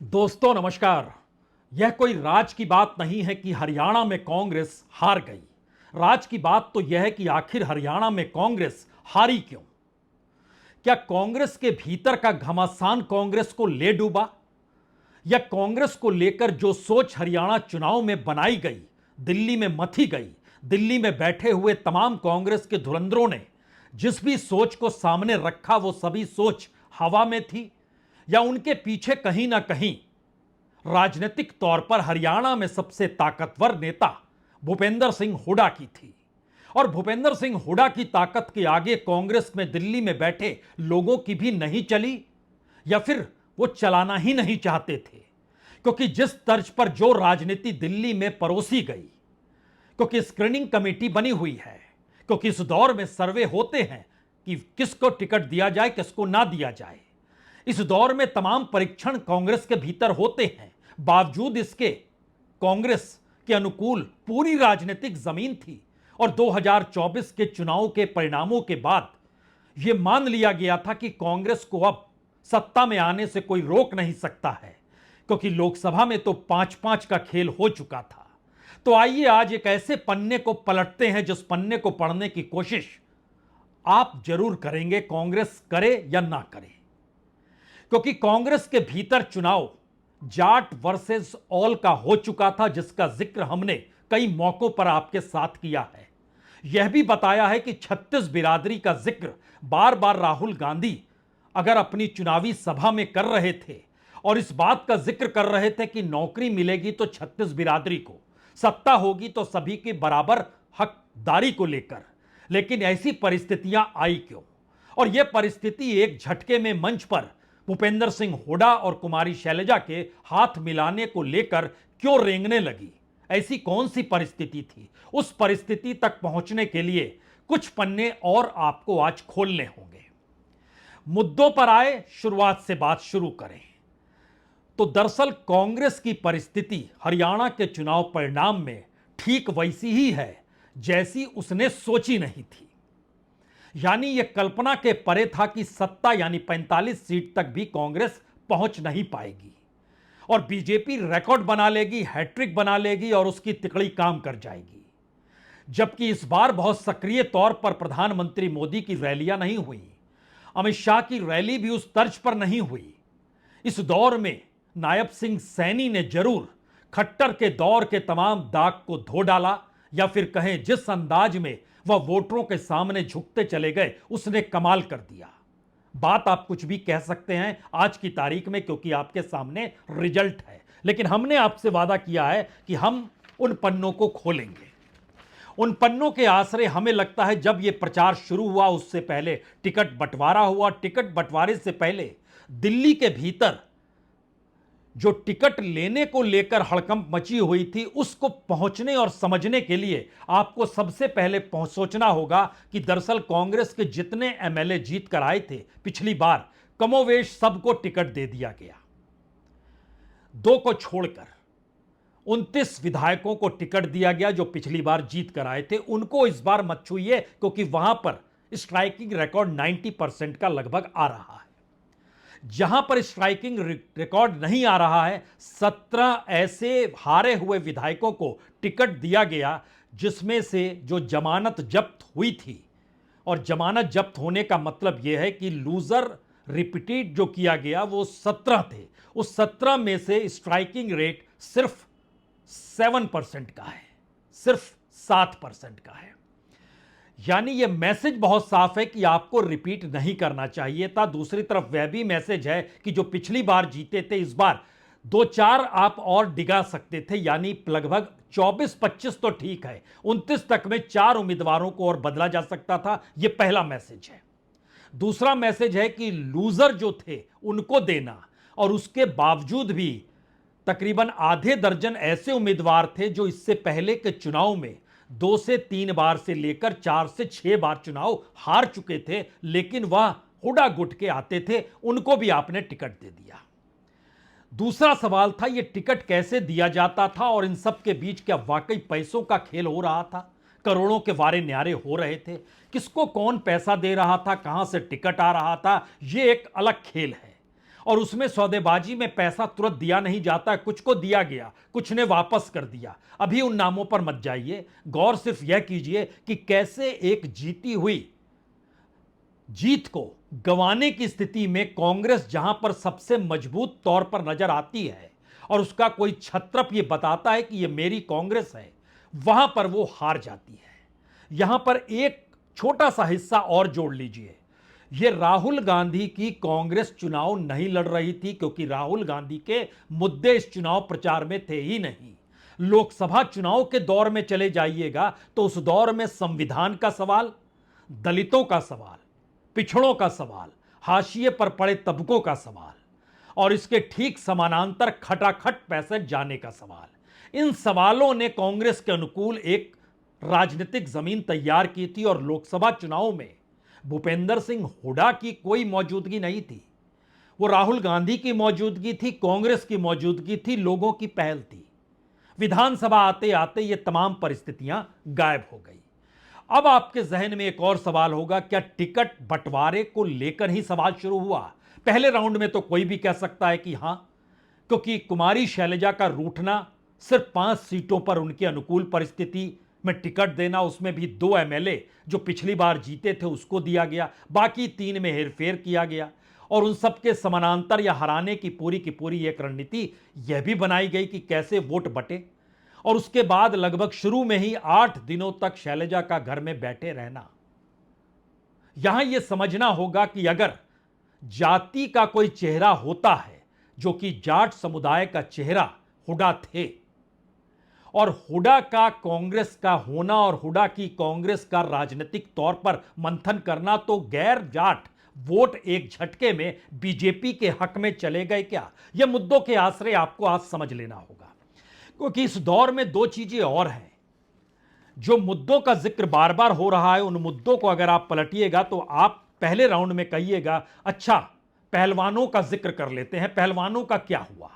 दोस्तों नमस्कार। यह कोई राज की बात नहीं है कि हरियाणा में कांग्रेस हार गई। राज की बात तो यह है कि आखिर हरियाणा में कांग्रेस हारी क्यों। क्या कांग्रेस के भीतर का घमासान कांग्रेस को ले डूबा, या कांग्रेस को लेकर जो सोच हरियाणा चुनाव में बनाई गई, दिल्ली में मथी गई, दिल्ली में बैठे हुए तमाम कांग्रेस के धुरंधरों ने जिस भी सोच को सामने रखा वो सभी सोच हवा में थी, या उनके पीछे कहीं ना कहीं राजनीतिक तौर पर हरियाणा में सबसे ताकतवर नेता भूपेंद्र सिंह हुड्डा की थी। और भूपेंद्र सिंह हुड्डा की ताकत के आगे कांग्रेस में दिल्ली में बैठे लोगों की भी नहीं चली, या फिर वो चलाना ही नहीं चाहते थे। क्योंकि जिस तर्ज पर जो राजनीति दिल्ली में परोसी गई, क्योंकि स्क्रीनिंग कमेटी बनी हुई है, क्योंकि इस दौर में सर्वे होते हैं कि किसको टिकट दिया जाए किसको ना दिया जाए, इस दौर में तमाम परीक्षण कांग्रेस के भीतर होते हैं, बावजूद इसके कांग्रेस के अनुकूल पूरी राजनीतिक जमीन थी। और 2024 के चुनाव के परिणामों के बाद यह मान लिया गया था कि कांग्रेस को अब सत्ता में आने से कोई रोक नहीं सकता है, क्योंकि लोकसभा में तो 5-5 का खेल हो चुका था। तो आइए आज एक ऐसे पन्ने को पलटते हैं जिस पन्ने को पढ़ने की कोशिश आप जरूर करेंगे, कांग्रेस करे या ना करे। क्योंकि कांग्रेस के भीतर चुनाव जाट वर्सेस ऑल का हो चुका था, जिसका जिक्र हमने कई मौकों पर आपके साथ किया है। यह भी बताया है कि 36 बिरादरी का जिक्र बार बार राहुल गांधी अगर अपनी चुनावी सभा में कर रहे थे और इस बात का जिक्र कर रहे थे कि नौकरी मिलेगी तो 36 बिरादरी को, सत्ता होगी तो सभी के बराबर हकदारी को लेकर, लेकिन ऐसी परिस्थितियां आई क्यों। और यह परिस्थिति एक झटके में मंच पर भूपेंद्र सिंह हुड्डा और कुमारी शैलजा के हाथ मिलाने को लेकर क्यों रेंगने लगी, ऐसी कौन सी परिस्थिति थी। उस परिस्थिति तक पहुंचने के लिए कुछ पन्ने और आपको आज खोलने होंगे। मुद्दों पर आए, शुरुआत से बात शुरू करें तो दरअसल कांग्रेस की परिस्थिति हरियाणा के चुनाव परिणाम में ठीक वैसी ही है जैसी उसने सोची नहीं थी। यानी यह कल्पना के परे था कि सत्ता यानी 45 सीट तक भी कांग्रेस पहुंच नहीं पाएगी और बीजेपी रिकॉर्ड बना लेगी, हैट्रिक बना लेगी और उसकी तिकड़ी काम कर जाएगी। जबकि इस बार बहुत सक्रिय तौर पर प्रधानमंत्री मोदी की रैलियां नहीं हुई, अमित शाह की रैली भी उस तर्ज पर नहीं हुई। इस दौर में नायब सिंह सैनी ने जरूर खट्टर के दौर के तमाम दाग को धो डाला, या फिर कहें जिस अंदाज में वह वोटरों के सामने झुकते चले गए उसने कमाल कर दिया। बात आप कुछ भी कह सकते हैं आज की तारीख में, क्योंकि आपके सामने रिजल्ट है, लेकिन हमने आपसे वादा किया है कि हम उन पन्नों को खोलेंगे। उन पन्नों के आसरे हमें लगता है जब यह प्रचार शुरू हुआ उससे पहले टिकट बंटवारा हुआ, टिकट बंटवारे से पहले दिल्ली के भीतर जो टिकट लेने को लेकर हड़कंप मची हुई थी, उसको पहुंचने और समझने के लिए आपको सबसे पहले सोचना होगा कि दरअसल कांग्रेस के जितने एमएलए जीत कर आए थे पिछली बार, कमोवेश सबको टिकट दे दिया गया। 2 को छोड़कर 29 विधायकों को टिकट दिया गया जो पिछली बार जीत कर आए थे। उनको इस बार मत छूइए, क्योंकि वहां पर स्ट्राइकिंग रिकॉर्ड 90% का लगभग आ रहा है। जहां पर स्ट्राइकिंग रिकॉर्ड नहीं आ रहा है, 17 ऐसे हारे हुए विधायकों को टिकट दिया गया जिसमें से जो जमानत जब्त हुई थी, और जमानत जब्त होने का मतलब यह है कि लूजर रिपीटेड जो किया गया वो 17 थे। उस 17 में से स्ट्राइकिंग रेट सिर्फ 7% का है, सिर्फ 7% का है। यानी यह मैसेज बहुत साफ है कि आपको रिपीट नहीं करना चाहिए था। दूसरी तरफ वह भी मैसेज है कि जो पिछली बार जीते थे इस बार 2-4 आप और डिगा सकते थे, यानी लगभग 24-25 तो ठीक है, 29 तक में 4 उम्मीदवारों को और बदला जा सकता था। यह पहला मैसेज है। दूसरा मैसेज है कि लूजर जो थे उनको देना, और उसके बावजूद भी तकरीबन आधे दर्जन ऐसे उम्मीदवार थे जो इससे पहले के चुनाव में 2 से 3 बार से लेकर 4 से 6 बार चुनाव हार चुके थे, लेकिन वह हुड्डा गुट के आते थे, उनको भी आपने टिकट दे दिया। दूसरा सवाल था यह टिकट कैसे दिया जाता था, और इन सब के बीच क्या वाकई पैसों का खेल हो रहा था, करोड़ों के वारे न्यारे हो रहे थे, किसको कौन पैसा दे रहा था, कहां से टिकट आ रहा था, यह एक अलग खेल है। और उसमें सौदेबाजी में पैसा तुरंत दिया नहीं जाता, कुछ को दिया गया, कुछ ने वापस कर दिया। अभी उन नामों पर मत जाइए, गौर सिर्फ यह कीजिए कि कैसे एक जीती हुई जीत को गंवाने की स्थिति में कांग्रेस जहां पर सबसे मजबूत तौर पर नजर आती है और उसका कोई छत्रप ये बताता है कि ये मेरी कांग्रेस है, वहां पर वो हार जाती है। यहां पर एक छोटा सा हिस्सा और जोड़ लीजिए, ये राहुल गांधी की कांग्रेस चुनाव नहीं लड़ रही थी क्योंकि राहुल गांधी के मुद्दे इस चुनाव प्रचार में थे ही नहीं। लोकसभा चुनाव के दौर में चले जाइएगा तो उस दौर में संविधान का सवाल, दलितों का सवाल, पिछड़ों का सवाल, हाशिए पर पड़े तबकों का सवाल और इसके ठीक समानांतर खटाखट पैसे जाने का सवाल, इन सवालों ने कांग्रेस के अनुकूल एक राजनीतिक जमीन तैयार की थी। और लोकसभा चुनाव में भूपेंद्र सिंह हुड्डा की कोई मौजूदगी नहीं थी, वो राहुल गांधी की मौजूदगी थी, कांग्रेस की मौजूदगी थी, लोगों की पहल थी। विधानसभा आते आते ये तमाम परिस्थितियां गायब हो गई। अब आपके जहन में एक और सवाल होगा, क्या टिकट बंटवारे को लेकर ही सवाल शुरू हुआ? पहले राउंड में तो कोई भी कह सकता है कि हां, क्योंकि कुमारी शैलजा का रूठना, सिर्फ 5 सीटों पर उनके अनुकूल परिस्थिति में टिकट देना, उसमें भी 2 एमएलए जो पिछली बार जीते थे उसको दिया गया, बाकी 3 में हेरफेर किया गया और उन सबके समानांतर या हराने की पूरी एक रणनीति यह भी बनाई गई कि कैसे वोट बटे। और उसके बाद लगभग शुरू में ही 8 दिनों तक शैलजा का घर में बैठे रहना। यहां यह समझना होगा कि अगर जाति का कोई चेहरा होता है, जो कि जाट समुदाय का चेहरा हुड्डा थे, और हुड्डा का कांग्रेस का होना और हुड्डा की कांग्रेस का राजनीतिक तौर पर मंथन करना, तो गैर जाट वोट एक झटके में बीजेपी के हक में चले गए क्या? यह मुद्दों के आश्रय आपको आज समझ लेना होगा, क्योंकि इस दौर में 2 चीजें और हैं। जो मुद्दों का जिक्र बार बार हो रहा है, उन मुद्दों को अगर आप पलटिएगा तो आप पहले राउंड में कहिएगा, अच्छा पहलवानों का जिक्र कर लेते हैं, पहलवानों का क्या हुआ?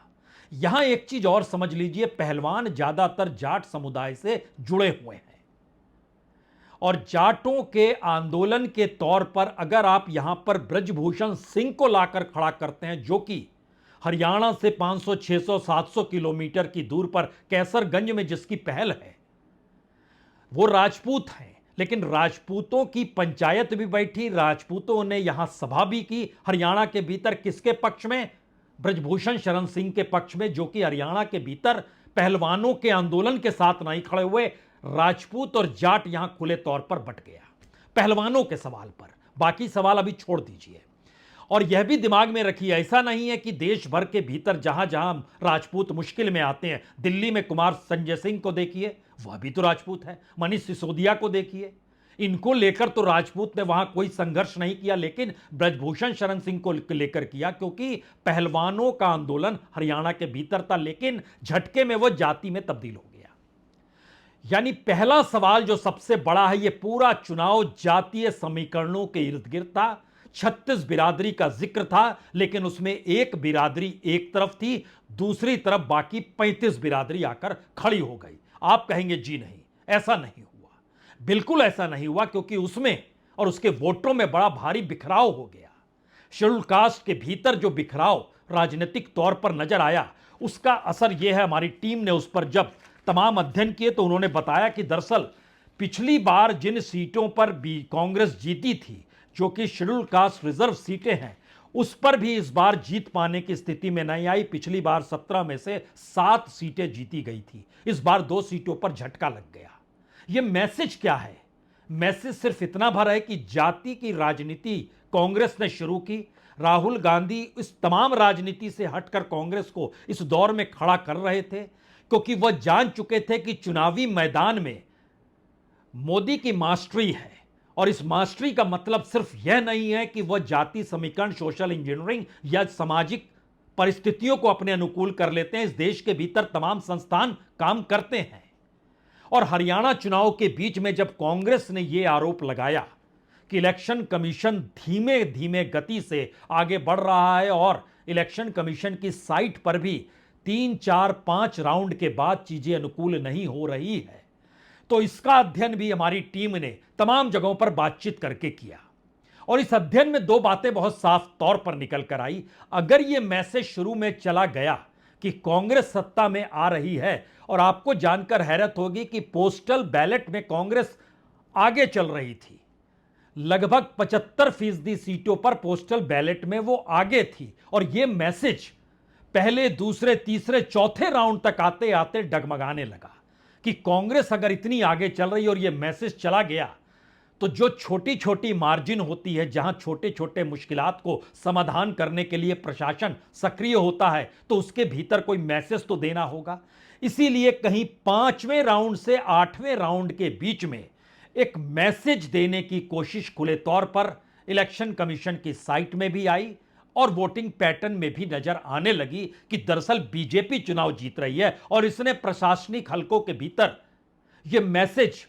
यहां एक चीज और समझ लीजिए, पहलवान ज्यादातर जाट समुदाय से जुड़े हुए हैं और जाटों के आंदोलन के तौर पर अगर आप यहां पर ब्रजभूषण सिंह को लाकर खड़ा करते हैं, जो कि हरियाणा से 500, 600, 700 किलोमीटर की दूर पर कैसरगंज में जिसकी पहल है, वो राजपूत हैं, लेकिन राजपूतों की पंचायत भी बैठी, राजपूतों ने यहां सभा भी की हरियाणा के भीतर। किसके पक्ष में? ब्रजभूषण शरण सिंह के पक्ष में, जो कि हरियाणा के भीतर पहलवानों के आंदोलन के साथ नहीं खड़े हुए। राजपूत और जाट यहां खुले तौर पर बट गया पहलवानों के सवाल पर, बाकी सवाल अभी छोड़ दीजिए। और यह भी दिमाग में रखिए, ऐसा नहीं है कि देश भर के भीतर जहां जहां राजपूत मुश्किल में आते हैं, दिल्ली में कुमार संजय सिंह को देखिए, वह भी तो राजपूत है, मनीष सिसोदिया को देखिए, इनको लेकर तो राजपूत ने वहां कोई संघर्ष नहीं किया, लेकिन ब्रजभूषण शरण सिंह को लेकर किया, क्योंकि पहलवानों का आंदोलन हरियाणा के भीतर था, लेकिन झटके में वह जाति में तब्दील हो गया। यानी पहला सवाल जो सबसे बड़ा है, यह पूरा चुनाव जातीय समीकरणों के इर्द गिर्द था। 36 बिरादरी का जिक्र था, लेकिन उसमें एक बिरादरी एक तरफ थी, दूसरी तरफ बाकी 35 बिरादरी आकर खड़ी हो गई। आप कहेंगे जी नहीं, ऐसा नहीं हुआ। बिल्कुल ऐसा नहीं हुआ, क्योंकि उसमें और उसके वोटों में बड़ा भारी बिखराव हो गया। शेड्यूल कास्ट के भीतर जो बिखराव राजनीतिक तौर पर नजर आया, उसका असर यह है, हमारी टीम ने उस पर जब तमाम अध्ययन किए तो उन्होंने बताया कि दरअसल पिछली बार जिन सीटों पर भी कांग्रेस जीती थी, जो कि शेड्यूल कास्ट रिजर्व सीटें हैं, उस पर भी इस बार जीत पाने की स्थिति में नहीं आई। पिछली बार 17 में से 7 सीटें जीती गई थी, इस बार 2 सीटों पर झटका लग गया। यह मैसेज क्या है? मैसेज सिर्फ इतना भर है कि जाति की राजनीति कांग्रेस ने शुरू की। राहुल गांधी इस तमाम राजनीति से हटकर कांग्रेस को इस दौर में खड़ा कर रहे थे, क्योंकि वह जान चुके थे कि चुनावी मैदान में मोदी की मास्टरी है। और इस मास्टरी का मतलब सिर्फ यह नहीं है कि वह जाति समीकरण, सोशल इंजीनियरिंग या सामाजिक परिस्थितियों को अपने अनुकूल कर लेते हैं। इस देश के भीतर तमाम संस्थान काम करते हैं। और हरियाणा चुनाव के बीच में जब कांग्रेस ने यह आरोप लगाया कि इलेक्शन कमीशन धीमे धीमे गति से आगे बढ़ रहा है और इलेक्शन कमीशन की साइट पर भी 3, 4, 5 राउंड के बाद चीजें अनुकूल नहीं हो रही है, तो इसका अध्ययन भी हमारी टीम ने तमाम जगहों पर बातचीत करके किया। और इस अध्ययन में दो बातें बहुत साफ तौर पर निकल कर आई। अगर यह मैसेज शुरू में चला गया कि कांग्रेस सत्ता में आ रही है, और आपको जानकर हैरत होगी कि पोस्टल बैलेट में कांग्रेस आगे चल रही थी, लगभग 75% सीटों पर पोस्टल बैलेट में वो आगे थी, और यह मैसेज पहले, दूसरे, तीसरे, चौथे राउंड तक आते आते डगमगाने लगा कि कांग्रेस अगर इतनी आगे चल रही और यह मैसेज चला गया तो जो छोटी छोटी मार्जिन होती है, जहां छोटे छोटे मुश्किलात को समाधान करने के लिए प्रशासन सक्रिय होता है, तो उसके भीतर कोई मैसेज तो देना होगा। इसीलिए कहीं 5वें राउंड से 8वें राउंड के बीच में एक मैसेज देने की कोशिश खुले तौर पर इलेक्शन कमीशन की साइट में भी आई और वोटिंग पैटर्न में भी नजर आने लगी कि दरअसल बीजेपी चुनाव जीत रही है, और इसने प्रशासनिक हलकों के भीतर यह मैसेज,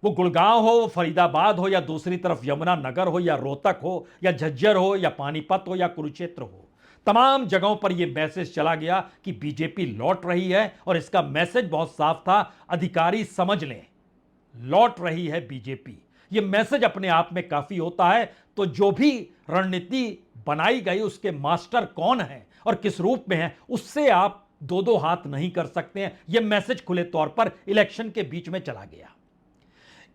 वो गुड़गांव हो, वो फरीदाबाद हो, या दूसरी तरफ यमुनानगर हो, या रोहतक हो, या झज्जर हो, या पानीपत हो, या कुरुक्षेत्र हो, तमाम जगहों पर यह मैसेज चला गया कि बीजेपी लौट रही है। और इसका मैसेज बहुत साफ था, अधिकारी समझ लें, लौट रही है बीजेपी। यह मैसेज अपने आप में काफी होता है। तो जो भी रणनीति बनाई गई, उसके मास्टर कौन है और किस रूप में है, उससे आप दो दो हाथ नहीं कर सकते हैं। यह मैसेज खुले तौर पर इलेक्शन के बीच में चला गया।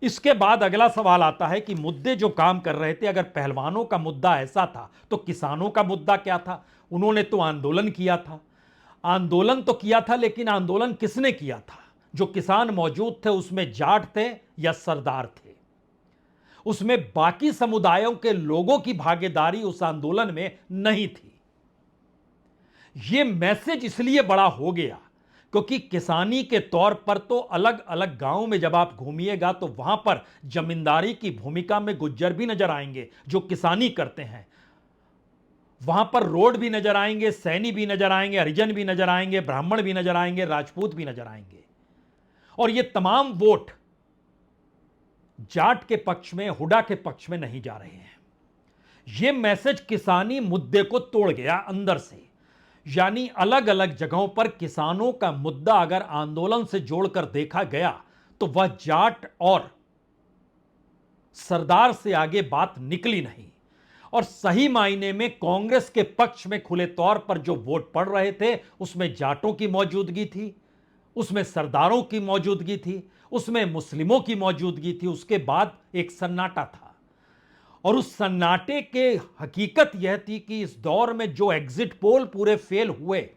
इसके बाद अगला सवाल आता है कि मुद्दे जो काम कर रहे थे, अगर पहलवानों का मुद्दा ऐसा था तो किसानों का मुद्दा क्या था? उन्होंने तो आंदोलन किया था। आंदोलन तो किया था, लेकिन आंदोलन किसने किया था? जो किसान मौजूद थे उसमें जाट थे या सरदार थे? उसमें बाकी समुदायों के लोगों की भागीदारी उस आंदोलन में नहीं थी। यह मैसेज इसलिए बड़ा हो गया क्योंकि किसानी के तौर पर तो अलग अलग गांव में जब आप घूमिएगा तो वहां पर जमींदारी की भूमिका में गुज्जर भी नजर आएंगे जो किसानी करते हैं। वहां पर रोड भी नजर आएंगे, सैनी भी नजर आएंगे, हरिजन भी नजर आएंगे, ब्राह्मण भी नजर आएंगे, राजपूत भी नजर आएंगे। और ये तमाम वोट जाट के पक्ष में, हुडा के पक्ष में नहीं जा रहे हैं। यह मैसेज किसानी मुद्दे को तोड़ गया अंदर से। यानी अलग अलग जगहों पर किसानों का मुद्दा अगर आंदोलन से जोड़कर देखा गया तो वह जाट और सरदार से आगे बात निकली नहीं। और सही मायने में कांग्रेस के पक्ष में खुले तौर पर जो वोट पड़ रहे थे उसमें जाटों की मौजूदगी थी, उसमें सरदारों की मौजूदगी थी, उसमें मुस्लिमों की मौजूदगी थी। उसके बाद एक सन्नाटा था, और उस सन्नाटे के हकीकत यह थी कि इस दौर में जो एग्जिट पोल पूरे फेल हुए,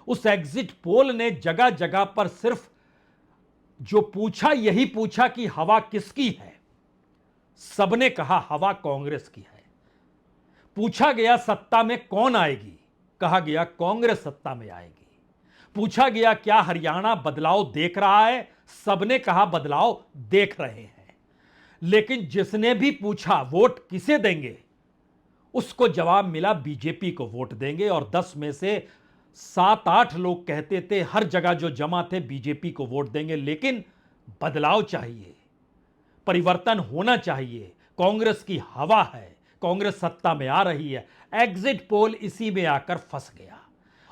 उस एग्जिट पोल ने जगह जगह पर सिर्फ जो पूछा यही पूछा कि हवा किसकी है। सबने कहा हवा कांग्रेस की है। पूछा गया सत्ता में कौन आएगी, कहा गया कांग्रेस सत्ता में आएगी। पूछा गया क्या हरियाणा बदलाव देख रहा है, सबने कहा बदलाव देख रहे हैं। लेकिन जिसने भी पूछा वोट किसे देंगे, उसको जवाब मिला बीजेपी को वोट देंगे। और 10 में से 7-8 लोग कहते थे हर जगह जो जमा थे बीजेपी को वोट देंगे, लेकिन बदलाव चाहिए, परिवर्तन होना चाहिए, कांग्रेस की हवा है, कांग्रेस सत्ता में आ रही है। एग्जिट पोल इसी में आकर फंस गया,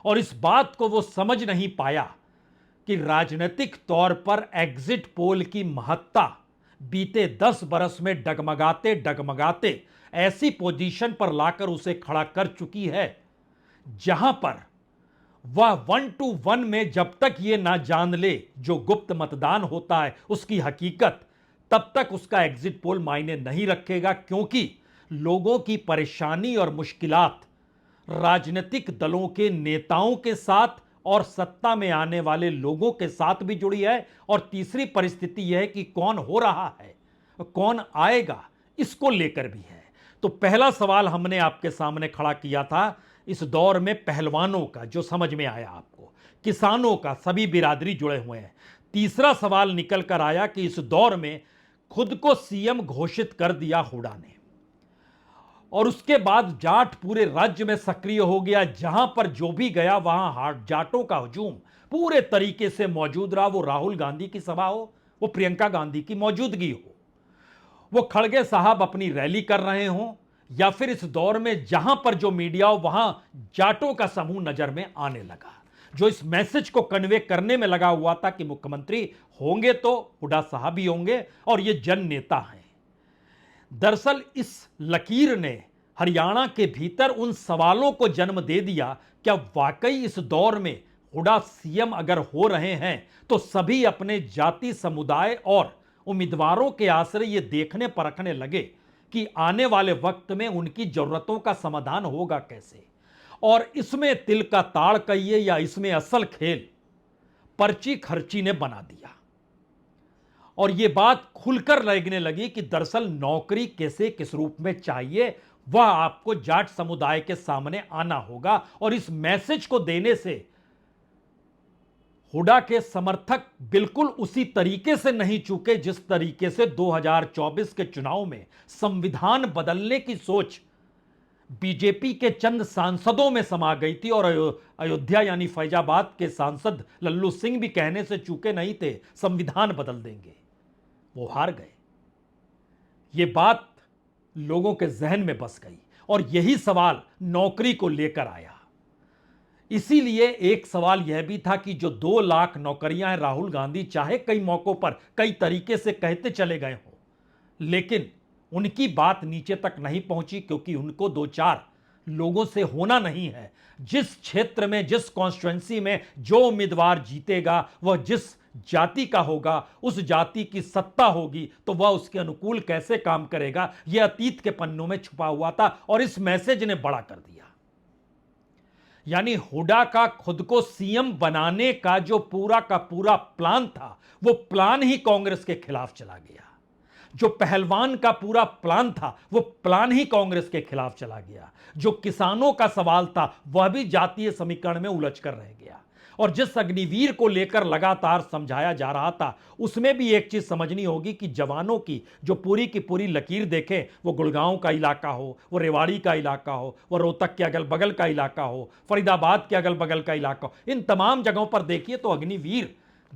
और इस बात को वो समझ नहीं पाया कि राजनीतिक तौर पर एग्जिट पोल की महत्ता बीते 10 बरस में डगमगाते डगमगाते ऐसी पोजीशन पर लाकर उसे खड़ा कर चुकी है जहां पर वह 1 to 1 में जब तक यह ना जान ले जो गुप्त मतदान होता है उसकी हकीकत, तब तक उसका एग्जिट पोल मायने नहीं रखेगा। क्योंकि लोगों की परेशानी और मुश्किलात राजनीतिक दलों के नेताओं के साथ और सत्ता में आने वाले लोगों के साथ भी जुड़ी है। और तीसरी परिस्थिति यह है कि कौन हो रहा है, कौन आएगा, इसको लेकर भी है। तो पहला सवाल हमने आपके सामने खड़ा किया था इस दौर में पहलवानों का, जो समझ में आया आपको, किसानों का, सभी बिरादरी जुड़े हुए हैं। तीसरा सवाल निकल कर आया कि इस दौर में खुद को सीएम घोषित कर दिया हुडा ने, और उसके बाद जाट पूरे राज्य में सक्रिय हो गया। जहां पर जो भी गया वहां जाटों का हुजूम पूरे तरीके से मौजूद रहा। वो राहुल गांधी की सभा हो, वो प्रियंका गांधी की मौजूदगी हो, वो खड़गे साहब अपनी रैली कर रहे हों, या फिर इस दौर में जहां पर जो मीडिया हो वहां जाटों का समूह नजर में आने लगा, जो इस मैसेज को कन्वे करने में लगा हुआ था कि मुख्यमंत्री होंगे तो हुडा साहब ही होंगे और ये जन नेता हैं। दरअसल इस लकीर ने हरियाणा के भीतर उन सवालों को जन्म दे दिया, क्या वाकई इस दौर में हुड्डा सीएम अगर हो रहे हैं तो सभी अपने जाति समुदाय और उम्मीदवारों के आश्रय ये देखने परखने लगे कि आने वाले वक्त में उनकी जरूरतों का समाधान होगा कैसे। और इसमें तिल का ताड़ कहिए या इसमें असल खेल पर्ची खर्ची ने बना दिया। और यह बात खुलकर लगने लगी कि दरअसल नौकरी कैसे किस रूप में चाहिए वह आपको जाट समुदाय के सामने आना होगा। और इस मैसेज को देने से हुड्डा के समर्थक बिल्कुल उसी तरीके से नहीं चूके जिस तरीके से 2024 के चुनाव में संविधान बदलने की सोच बीजेपी के चंद सांसदों में समा गई थी। और अयोध्या यानी फैजाबाद के सांसद लल्लू सिंह भी कहने से चूके नहीं थे संविधान बदल देंगे, वो हार गए। ये बात लोगों के जहन में बस गई और यही सवाल नौकरी को लेकर आया। इसीलिए एक सवाल यह भी था कि जो 2 लाख नौकरियां हैं, राहुल गांधी चाहे कई मौकों पर कई तरीके से कहते चले गए हों, लेकिन उनकी बात नीचे तक नहीं पहुंची क्योंकि उनको 2-4 लोगों से होना नहीं है। जिस क्षेत्र में, जिस कॉन्स्टिट्यूएंसी में जो उम्मीदवार जीतेगा वह जिस जाति का होगा, उस जाति की सत्ता होगी तो वह उसके अनुकूल कैसे काम करेगा, यह अतीत के पन्नों में छुपा हुआ था और इस मैसेज ने बड़ा कर दिया। यानी हुड्डा का खुद को सीएम बनाने का जो पूरा का पूरा प्लान था, वो प्लान ही कांग्रेस के खिलाफ चला गया। जो पहलवान का पूरा प्लान था वो प्लान ही कांग्रेस के खिलाफ चला गया। जो किसानों का सवाल था वह भी जातीय समीकरण में उलझ कर रह गया। और जिस अग्निवीर को लेकर लगातार समझाया जा रहा था उसमें भी एक चीज समझनी होगी कि जवानों की जो पूरी की पूरी लकीर देखें, वो गुड़गांव का इलाका हो, वो रेवाड़ी का इलाका हो, वो रोहतक के अगल बगल का इलाका हो, फरीदाबाद के अगल बगल का इलाका हो, इन तमाम जगहों पर देखिए तो अग्निवीर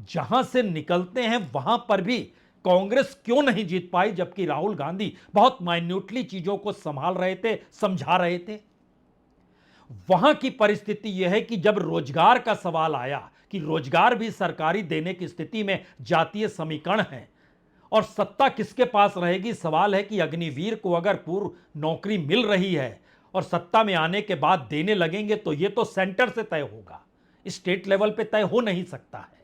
जहां से निकलते हैं वहां पर भी कांग्रेस क्यों नहीं जीत पाई, जबकि राहुल गांधी बहुत माइन्यूटली चीजों को संभाल रहे थे, समझा रहे थे। वहां की परिस्थिति यह है कि जब रोजगार का सवाल आया कि रोजगार भी सरकारी देने की स्थिति में जातीय समीकरण है और सत्ता किसके पास रहेगी, सवाल है कि अग्निवीर को अगर पूर्व नौकरी मिल रही है और सत्ता में आने के बाद देने लगेंगे तो यह तो सेंटर से तय होगा, स्टेट लेवल पे तय हो नहीं सकता है।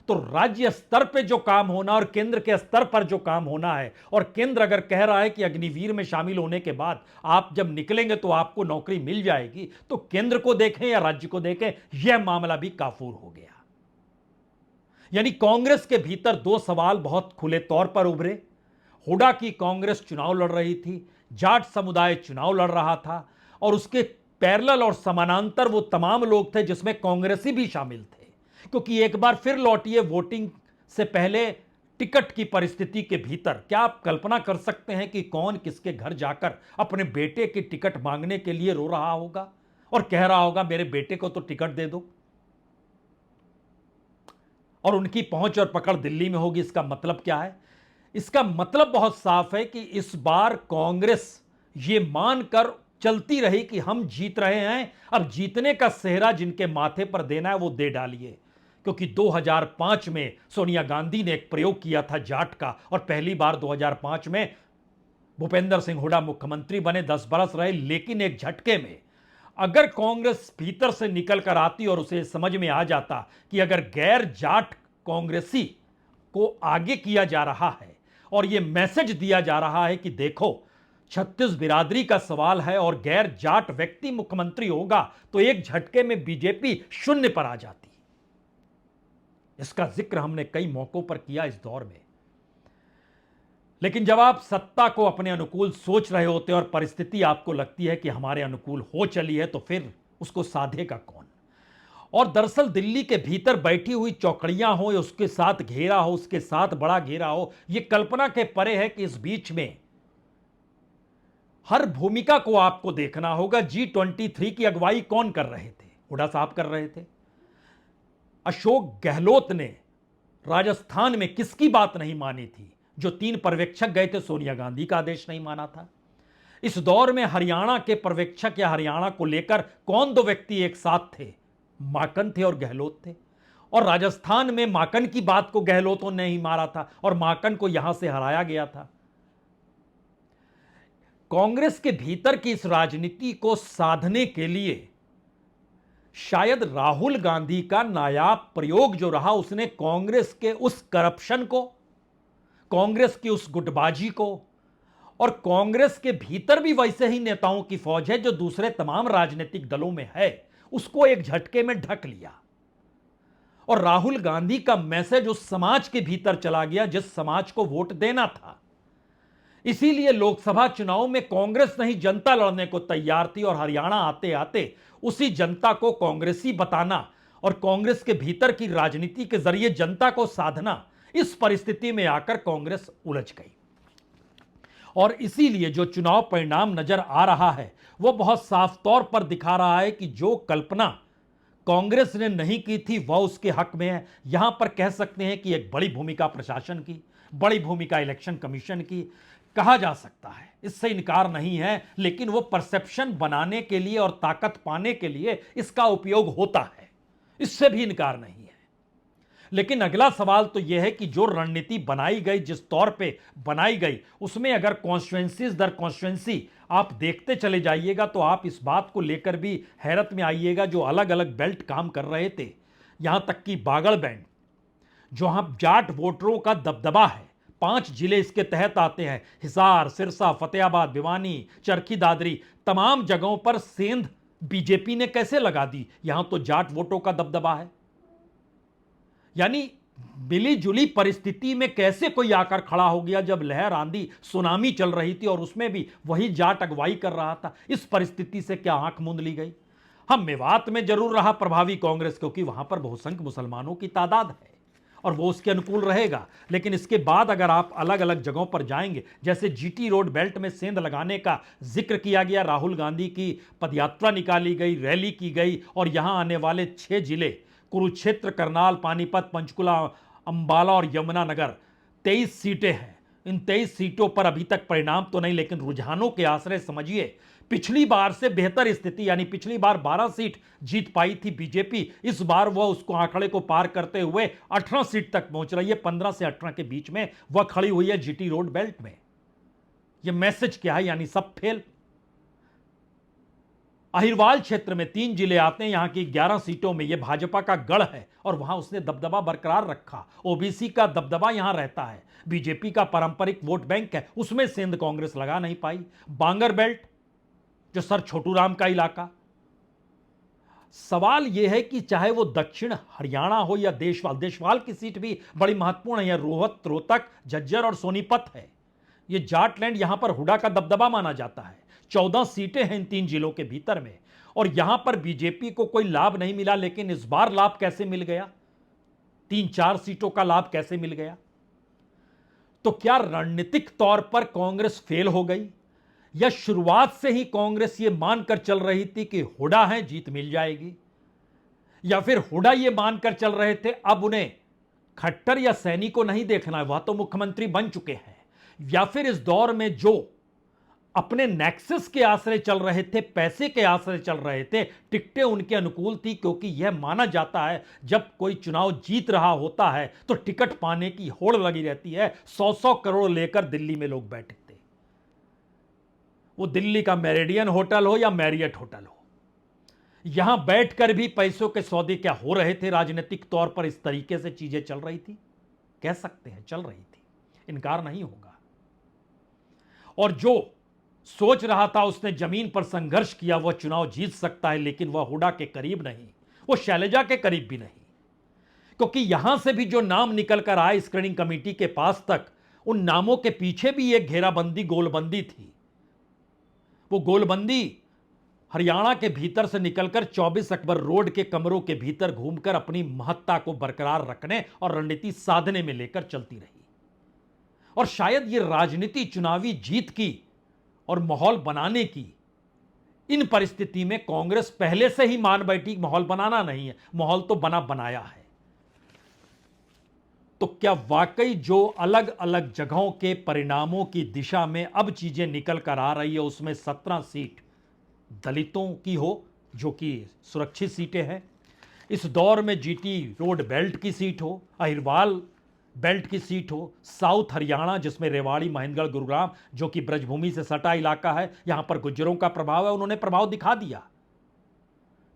तो राज्य स्तर पे जो काम होना और केंद्र के स्तर पर जो काम होना है, और केंद्र अगर कह रहा है कि अग्निवीर में शामिल होने के बाद आप जब निकलेंगे तो आपको नौकरी मिल जाएगी, तो केंद्र को देखें या राज्य को देखें, यह मामला भी काफूर हो गया। यानी कांग्रेस के भीतर 2 सवाल बहुत खुले तौर पर उभरे। हुड्डा की कांग्रेस चुनाव लड़ रही थी, जाट समुदाय चुनाव लड़ रहा था और उसके पैरेलल और समानांतर वो तमाम लोग थे जिसमें कांग्रेसी भी शामिल थे। क्योंकि एक बार फिर लौटिए वोटिंग से पहले टिकट की परिस्थिति के भीतर, क्या आप कल्पना कर सकते हैं कि कौन किसके घर जाकर अपने बेटे की टिकट मांगने के लिए रो रहा होगा और कह रहा होगा मेरे बेटे को तो टिकट दे दो, और उनकी पहुंच और पकड़ दिल्ली में होगी। इसका मतलब क्या है? इसका मतलब बहुत साफ है कि इस बार कांग्रेस ये मानकर चलती रही कि हम जीत रहे हैं, अब जीतने का सेहरा जिनके माथे पर देना है वो दे डालिए। क्योंकि 2005 में सोनिया गांधी ने एक प्रयोग किया था जाट का, और पहली बार 2005 में भूपेंद्र सिंह हुड्डा मुख्यमंत्री बने, 10 बरस रहे, लेकिन एक झटके में अगर कांग्रेस भीतर से निकल कर आती और उसे समझ में आ जाता कि अगर गैर जाट कांग्रेसी को आगे किया जा रहा है और यह मैसेज दिया जा रहा है कि देखो 36 बिरादरी का सवाल है और गैर जाट व्यक्ति मुख्यमंत्री होगा, तो एक झटके में बीजेपी शून्य पर आ जाती। इसका जिक्र हमने कई मौकों पर किया इस दौर में। लेकिन जब आप सत्ता को अपने अनुकूल सोच रहे होते और परिस्थिति आपको लगती है कि हमारे अनुकूल हो चली है, तो फिर उसको साधेगा कौन? और दरअसल दिल्ली के भीतर बैठी हुई चौकड़ियां हो, उसके साथ घेरा हो, उसके साथ बड़ा घेरा हो, यह कल्पना के परे है कि इस बीच में हर भूमिका को आपको देखना होगा। G23 की अगुवाई कौन कर रहे थे? हुड्डा साहब कर रहे थे। अशोक गहलोत ने राजस्थान में किसकी बात नहीं मानी थी? जो 3 पर्यवेक्षक गए थे, सोनिया गांधी का आदेश नहीं माना था। इस दौर में हरियाणा के पर्यवेक्षक या हरियाणा को लेकर कौन 2 व्यक्ति एक साथ थे? माकन थे और गहलोत थे। और राजस्थान में माकन की बात को गहलोतों ने ही मारा था और माकन को यहां से हराया गया था। कांग्रेस के भीतर की इस राजनीति को साधने के लिए शायद राहुल गांधी का नायाब प्रयोग जो रहा, उसने कांग्रेस के उस करप्शन को, कांग्रेस की उस गुटबाजी को, और कांग्रेस के भीतर भी वैसे ही नेताओं की फौज है जो दूसरे तमाम राजनीतिक दलों में है, उसको एक झटके में ढक लिया। और राहुल गांधी का मैसेज उस समाज के भीतर चला गया जिस समाज को वोट देना था। इसीलिए लोकसभा चुनाव में कांग्रेस नहीं जनता लड़ने को तैयार थी, और हरियाणा आते आते उसी जनता को कांग्रेसी बताना और कांग्रेस के भीतर की राजनीति के जरिए जनता को साधना, इस परिस्थिति में आकर कांग्रेस उलझ गई। और इसीलिए जो चुनाव परिणाम नजर आ रहा है वो बहुत साफ तौर पर दिखा रहा है कि जो कल्पना कांग्रेस ने नहीं की थी वह उसके हक में है। यहां पर कह सकते हैं कि एक बड़ी भूमिका प्रशासन की, बड़ी भूमिका इलेक्शन कमीशन की कहा जा सकता है, इससे इनकार नहीं है। लेकिन वो परसेप्शन बनाने के लिए और ताकत पाने के लिए इसका उपयोग होता है, इससे भी इनकार नहीं है। लेकिन अगला सवाल तो यह है कि जो रणनीति बनाई गई, जिस तौर पे बनाई गई, उसमें अगर कॉन्स्टिट्यूएंसीज दर कॉन्स्टिट्यूएंसी आप देखते चले जाइएगा तो आप इस बात को लेकर भी हैरत में आइएगा, जो अलग अलग बेल्ट काम कर रहे थे, यहां तक कि बागड़ बैंड, जहां जाट वोटरों का दबदबा है, 5 जिले इसके तहत आते हैं, हिसार, सिरसा, फतेहाबाद, भिवानी, चरखी दादरी, तमाम जगहों पर सेंध बीजेपी ने कैसे लगा दी, यहां तो जाट वोटों का दबदबा है। यानी मिली जुली परिस्थिति में कैसे कोई आकर खड़ा हो गया जब लहर आंधी सुनामी चल रही थी और उसमें भी वही जाट अगुवाई कर रहा था। इस परिस्थिति से क्या आंख मूंद ली गई? हम मेवात में जरूर रहा प्रभावी कांग्रेस, क्योंकि वहां पर बहुसंख्य मुसलमानों की तादाद है और वो उसके अनुकूल रहेगा। लेकिन इसके बाद अगर आप अलग अलग जगहों पर जाएंगे, जैसे जीटी रोड बेल्ट में सेंध लगाने का जिक्र किया गया, राहुल गांधी की पदयात्रा निकाली गई, रैली की गई, और यहां आने वाले 6 जिले कुरुक्षेत्र, करनाल, पानीपत, पंचकुला, अंबाला और यमुनानगर, 23 सीटें हैं। इन 23 सीटों पर अभी तक परिणाम तो नहीं, लेकिन रुझानों के आश्रय समझिए पिछली बार से बेहतर स्थिति, यानी पिछली बार 12 सीट जीत पाई थी बीजेपी, इस बार वह उसको आंकड़े को पार करते हुए 18 सीट तक पहुंच रही है। 15 से 18 के बीच में वह खड़ी हुई है जीटी रोड बेल्ट में। यह मैसेज क्या है? यानी सब फेल। अहिरवाल क्षेत्र में 3 जिले आते हैं, यहां की 11 सीटों में यह भाजपा का गढ़ है और वहां उसने दबदबा बरकरार रखा। ओबीसी का दबदबा यहां रहता है, बीजेपी का पारंपरिक वोट बैंक है, उसमें सेंध कांग्रेस लगा नहीं पाई। बांगर बेल्ट, जो सर छोटू राम का इलाका, सवाल यह है कि चाहे वो दक्षिण हरियाणा हो या देशवाल, देशवाल की सीट भी बड़ी महत्वपूर्ण है, यह रोहतक, झज्जर और सोनीपत है। यह जाटलैंड, यहां पर हुडा का दबदबा माना जाता है। 14 सीटें हैं इन 3 जिलों के भीतर में, और यहां पर बीजेपी को कोई लाभ नहीं मिला। लेकिन इस बार लाभ कैसे मिल गया? 3-4 सीटों का लाभ कैसे मिल गया? तो क्या रणनीतिक तौर पर कांग्रेस फेल हो गई, या शुरुआत से ही कांग्रेस यह मानकर चल रही थी कि हुडा है, जीत मिल जाएगी? या फिर हुडा यह मानकर चल रहे थे अब उन्हें खट्टर या सैनी को नहीं देखना है, वह तो मुख्यमंत्री बन चुके हैं? या फिर इस दौर में जो अपने नेक्सस के आश्रय चल रहे थे, पैसे के आश्रय चल रहे थे, टिकटें उनके अनुकूल थी, क्योंकि यह माना जाता है जब कोई चुनाव जीत रहा होता है तो टिकट पाने की होड़ लगी रहती है। 100-100 करोड़ लेकर दिल्ली में लोग बैठे थे, वो दिल्ली का मेरिडियन होटल हो या मैरियट होटल हो, यहां बैठकर भी पैसों के सौदे क्या हो रहे थे। राजनीतिक तौर पर इस तरीके से चीजें चल रही थी, कह सकते हैं चल रही थी, इनकार नहीं होगा। और जो सोच रहा था उसने जमीन पर संघर्ष किया, वह चुनाव जीत सकता है, लेकिन वह हुडा के करीब नहीं, वो शैलजा के करीब भी नहीं। क्योंकि यहां से भी जो नाम निकल कर आए स्क्रीनिंग कमेटी के पास तक, उन नामों के पीछे भी एक घेराबंदी, गोलबंदी थी। वो गोलबंदी हरियाणा के भीतर से निकलकर 24 अकबर रोड के कमरों के भीतर घूमकर अपनी महत्ता को बरकरार रखने और रणनीति साधने में लेकर चलती रही। और शायद ये राजनीति चुनावी जीत की और माहौल बनाने की, इन परिस्थिति में कांग्रेस पहले से ही मान बैठी, माहौल बनाना नहीं है, माहौल तो बना बनाया है। तो क्या वाकई जो अलग अलग जगहों के परिणामों की दिशा में अब चीजें निकल कर आ रही है, उसमें 17 सीट दलितों की हो, जो कि सुरक्षित सीटें हैं, इस दौर में जीटी रोड बेल्ट की सीट हो, अहिरवाल बेल्ट की सीट हो, साउथ हरियाणा जिसमें रेवाड़ी, महेंद्रगढ़, गुरुग्राम जो कि ब्रजभूमि से सटा इलाका है, यहां पर गुज्जरों का प्रभाव है, उन्होंने प्रभाव दिखा दिया।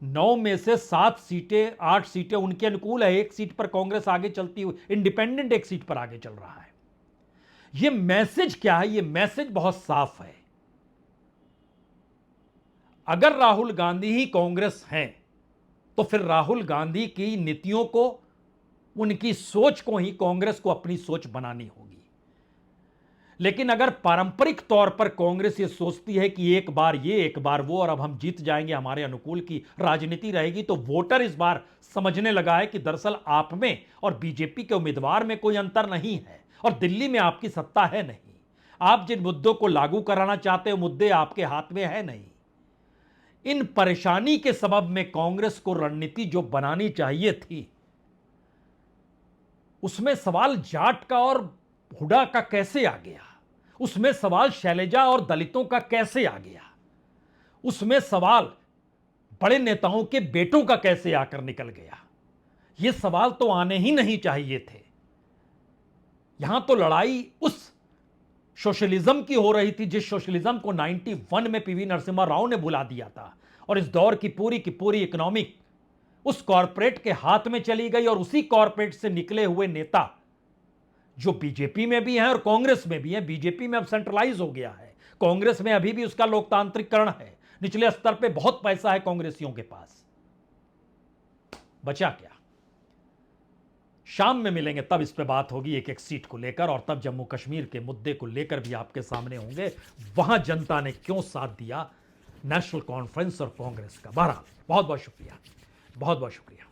9 में से 7 सीटें, 8 सीटें उनके अनुकूल है। एक सीट पर कांग्रेस आगे चलती हुई, इंडिपेंडेंट एक सीट पर आगे चल रहा है। यह मैसेज क्या है? यह मैसेज बहुत साफ है। अगर राहुल गांधी ही कांग्रेस हैं तो फिर राहुल गांधी की नीतियों को, उनकी सोच को ही कांग्रेस को अपनी सोच बनानी होगी। लेकिन अगर पारंपरिक तौर पर कांग्रेस ये सोचती है कि एक बार ये एक बार वो और अब हम जीत जाएंगे, हमारे अनुकूल की राजनीति रहेगी, तो वोटर इस बार समझने लगा है कि दरअसल आप में और बीजेपी के उम्मीदवार में कोई अंतर नहीं है और दिल्ली में आपकी सत्ता है नहीं। आप जिन मुद्दों को लागू कराना चाहते हो, मुद्दे आपके हाथ में है नहीं। इन परेशानी के सबब में कांग्रेस को रणनीति जो बनानी चाहिए थी, उसमें सवाल जाट का और हुड्डा का कैसे आ गया? उसमें सवाल शैलजा और दलितों का कैसे आ गया? उसमें सवाल बड़े नेताओं के बेटों का कैसे आकर निकल गया? ये सवाल तो आने ही नहीं चाहिए थे। यहां तो लड़ाई उस सोशलिज्म की हो रही थी जिस सोशलिज्म को 91 में पीवी नरसिम्हा राव ने भुला दिया था, और इस दौर की पूरी इकोनॉमिक उस कॉरपोरेट के हाथ में चली गई। और उसी कॉरपोरेट से निकले हुए नेता जो बीजेपी में भी हैं और कांग्रेस में भी हैं, बीजेपी में अब सेंट्रलाइज हो गया है, कांग्रेस में अभी भी उसका लोकतांत्रिकरण है, निचले स्तर पे बहुत पैसा है कांग्रेसियों के पास। बचा क्या? शाम में मिलेंगे, तब इस पे बात होगी एक एक सीट को लेकर, और तब जम्मू कश्मीर के मुद्दे को लेकर भी आपके सामने होंगे, वहां जनता ने क्यों साथ दिया नेशनल कॉन्फ्रेंस और कांग्रेस का। बहरहाल बहुत बहुत शुक्रिया, बहुत बहुत शुक्रिया।